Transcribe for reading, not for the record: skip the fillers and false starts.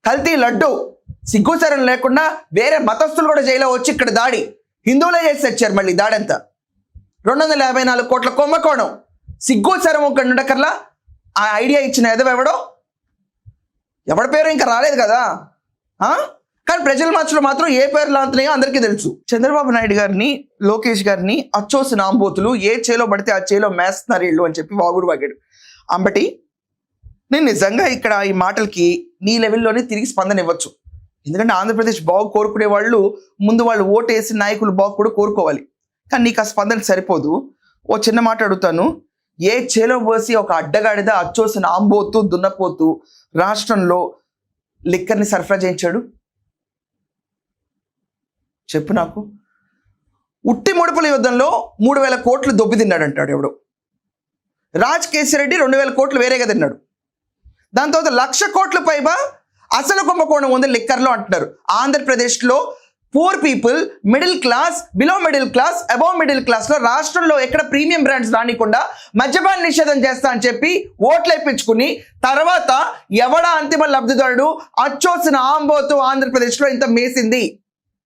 కల్తీ లడ్డు, సిగ్గుసరం లేకుండా వేరే మతస్థులు కూడా జైల్లో వచ్చి ఇక్కడ దాడి, హిందువులే చేసి తెచ్చారు మళ్ళీ దాడంతా. 254 కోట్ల కుంభకోణం, సిగ్గుసరం ఒక ఉండకర్లా ఆ ఐడియా ఇచ్చిన ఎదవెవడో, ఎవడి పేరు ఇంకా రాలేదు కదా. కానీ ప్రజల మధ్యలో మాత్రం ఏ పేరు లాంతున్నాయో అందరికీ తెలుసు. చంద్రబాబు నాయుడు గారిని, లోకేష్ గారిని అచ్చోసిన ఆంబోతులు ఏ చేలో పడితే ఆ చేలో మేస్తున్నారు ఇళ్ళు అని చెప్పి వాగుడు వాగాడు. అంబటి నేను నిజంగా ఇక్కడ ఈ మాటలకి నీ లెవెల్లోనే తిరిగి స్పందన ఇవ్వచ్చు. ఎందుకంటే ఆంధ్రప్రదేశ్ బాగు కోరుకునే వాళ్ళు ముందు వాళ్ళు ఓటేసి నాయకులు బాగు కూడా కోరుకోవాలి. కానీ నీకు ఆ స్పందన సరిపోదు. ఓ చిన్న మాట అడుగుతాను, ఏ చేలో పోసి ఒక అడ్డగాడిద అచ్చోసిన ఆంబోతు దున్నపోతూ రాష్ట్రంలో లిక్కర్ని సరఫరా చేయించాడు చెప్పు నాకు. ఉట్టి ముడుపుల యుద్ధంలో 3000 కోట్లు దొబ్బి తిన్నాడు అంటాడు ఎవడు. రాజ్ కేసిరెడ్డి 2000 కోట్లు వేరేగా తిన్నాడు. దాని తర్వాత 1,00,000 కోట్ల పైగా అసలు కుంభకోణం ఉంది లిక్కర్లో అంటున్నారు. ఆంధ్రప్రదేశ్లో poor people, middle class, below middle class, above middle క్లాస్లో రాష్ట్రంలో ఎక్కడ ప్రీమియం బ్రాండ్స్ రానికుండా మద్యపాన నిషేధం చేస్తా అని చెప్పి ఓట్లు వేయించుకుని తర్వాత ఎవడా అంతిమ లబ్ధిదారుడు అచ్చోసిన ఆంబోతు ఆంధ్రప్రదేశ్లో ఇంత మేసింది.